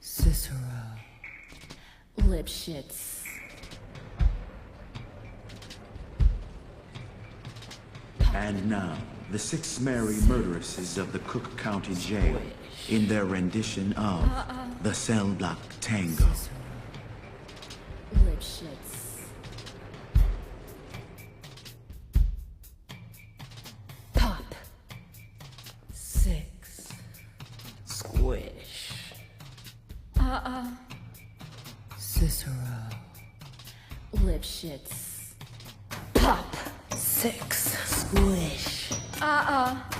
Cicero. Lipschitz. And now, the 6 merry murderesses of the Cook County Jail in their rendition of the cell block Tango. Lipschitz. Pop. 6. Squish. Cicero. Lipschitz. Pop. 6. Squish.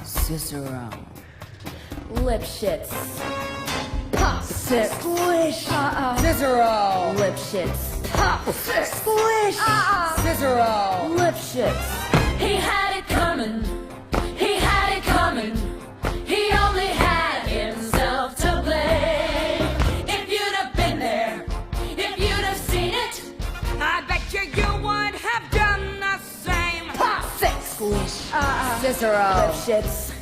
Cicero. Lipschitz. Pop. 6. Squish. Cicero. Lipschitz. Pop. 6. Squish. Cicero. Lipschitz. He had it coming. He had it coming. He only had himself to blame. If you'd have been there, if you'd have seen it, I bet you would have done the same. Pop. 6. Squish. Cicero. Lipschitz.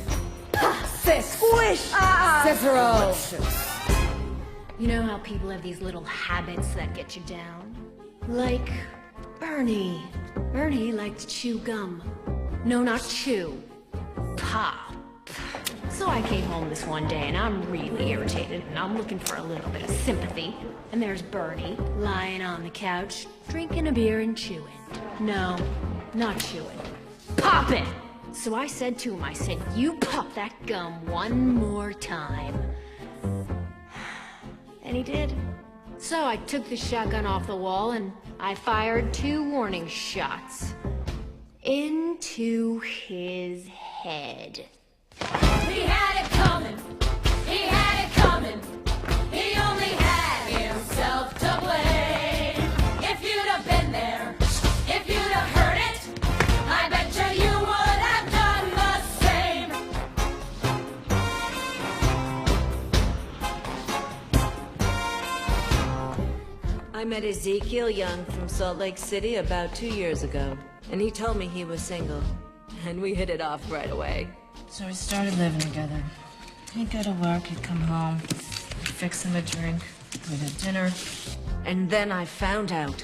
Pop. 6. Squish. Cicero. Lipschitz. You know how people have these little habits that get you down? Like Bernie. Bernie liked to chew gum. No, not chew. Pop. So I came home this one day and I'm really irritated and I'm looking for a little bit of sympathy. And there's Bernie lying on the couch, drinking a beer and chewing. No, not chewing. Pop it! So I said to him, I said, you pop that gum one more time. And he did. So I took the shotgun off the wall and I fired 2 warning shots. Into his head. He had it coming. He had it coming. He only had himself to blame. If you'd have been there, if you'd have heard it, I bet you would have done the same. I met Ezekiel Young from Salt Lake City about 2 years ago, and he told me he was single, and we hit it off right away. So we started living together. He'd go to work, he'd come home, I'd fix him a drink, we'd have dinner. And then I found out.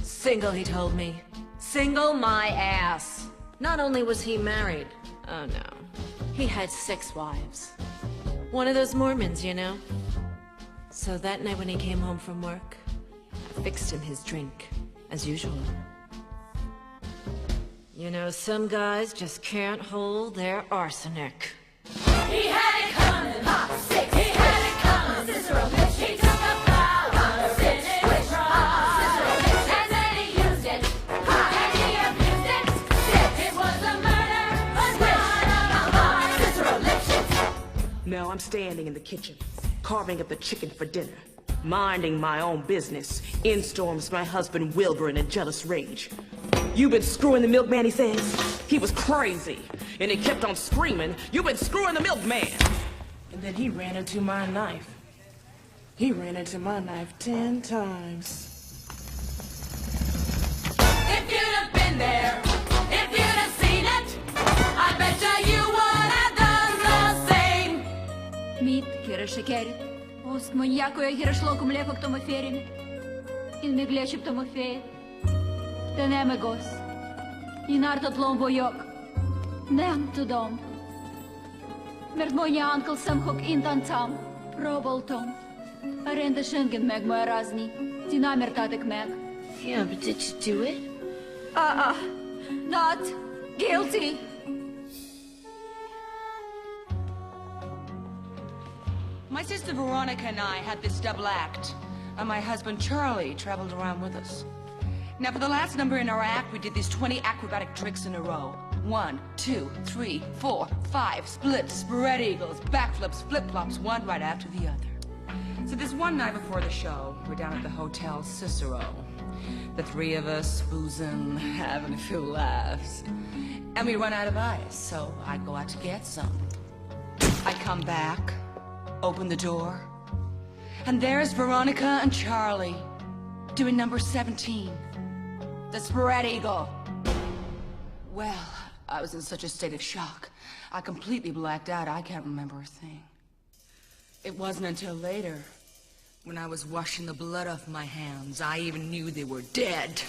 Single, he told me. Single my ass. Not only was he married, oh no, he had 6 wives. One of those Mormons, you know? So that night when he came home from work, I fixed him his drink, as usual. You know, some guys just can't hold their arsenic. He had it coming. Pop. 6. He had it coming. Cicero bitch. He took a bow on a rich withdrawal. Cicero bitch. And then he used it. And he abused it. 6. It was a murder. Cicero Lipschitz. Now I'm standing in the kitchen, carving up the chicken for dinner, minding my own business. In storms my husband Wilbur in a jealous rage. "You've been screwing the milkman," he says. He was crazy, and he kept on screaming, "You've been screwing the milkman!" And then he ran into my knife. He ran into my knife 10 times. If you'd have been there, if you'd have seen it, I bet you would have done the same. Мід, гіре шекері, ост моньякою гіре шлоком лепок тому ферім, ін меглечіп тому феє. Teneme gos, inartă tlom voiok, nem tudom. Mert moja uncle sam hok intantam, proboltom. Arenda shingen meg moja razni, tinamer tatek meg. Yeah, but did you do it? Not guilty. My sister Veronica and I had this double act, and my husband Charlie traveled around with us. Now, for the last number in our act, we did these 20 acrobatic tricks in a row. 1, 2, 3, 4, 5, splits, spread eagles, backflips, flip-flops, one right after the other. So this one night before the show, we're down at the Hotel Cicero. The 3 of us boozing, having a few laughs. And we run out of ice, so I go out to get some. I come back, open the door, and there's Veronica and Charlie doing number 17. The spread eagle. Well, I was in such a state of shock. I completely blacked out. I can't remember a thing. It wasn't until later, when I was washing the blood off my hands, I even knew they were dead.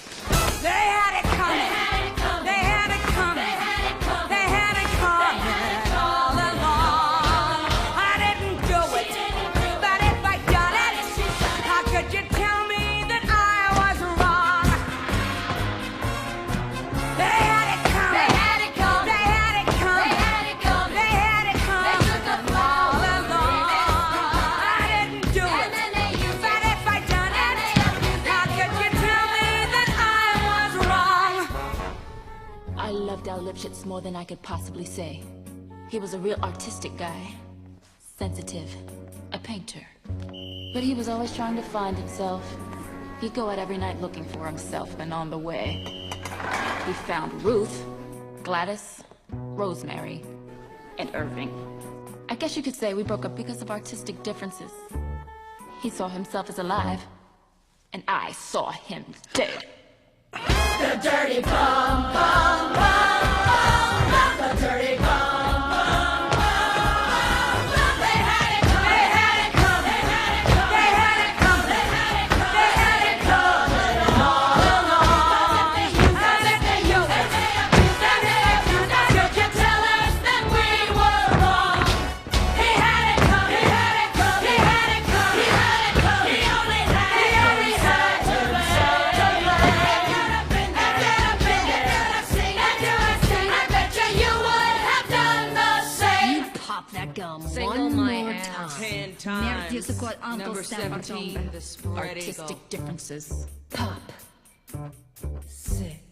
They had it coming! They had it coming! They had it coming! They had it coming! They had it coming all along! I didn't do it, but if I'd done it, how could you tell me that I was wrong? They had it coming! They had it coming! They had it coming! They had it coming! They had it coming! They took the all along! I didn't do it, but if I'd done it, how could you tell me that I was wrong? I loved Al Lipschitz more than I could possibly say. He was a real artistic guy. Sensitive. A painter. But he was always trying to find himself. He'd go out every night looking for himself, and on the way, he found Ruth, Gladys, Rosemary, and Irving. I guess you could say we broke up because of artistic differences. He saw himself as alive, and I saw him dead. The dirty bum, bum, bum, bum, bum, the dirty bum, bum, bum, bum. They had it coming, they had it coming, they had it coming, they had it coming, they had it coming, they had it coming all along. And if they knew it, could you tell us that we were wrong? He had it coming, he had it coming, he had it coming, he had it coming. He only had to blame. Pop that gum Single one my more ass. time. 10 times. Мерзкий язык, Uncle Number Sam. 17, the spread eagle. Artistic differences. Pop. 6.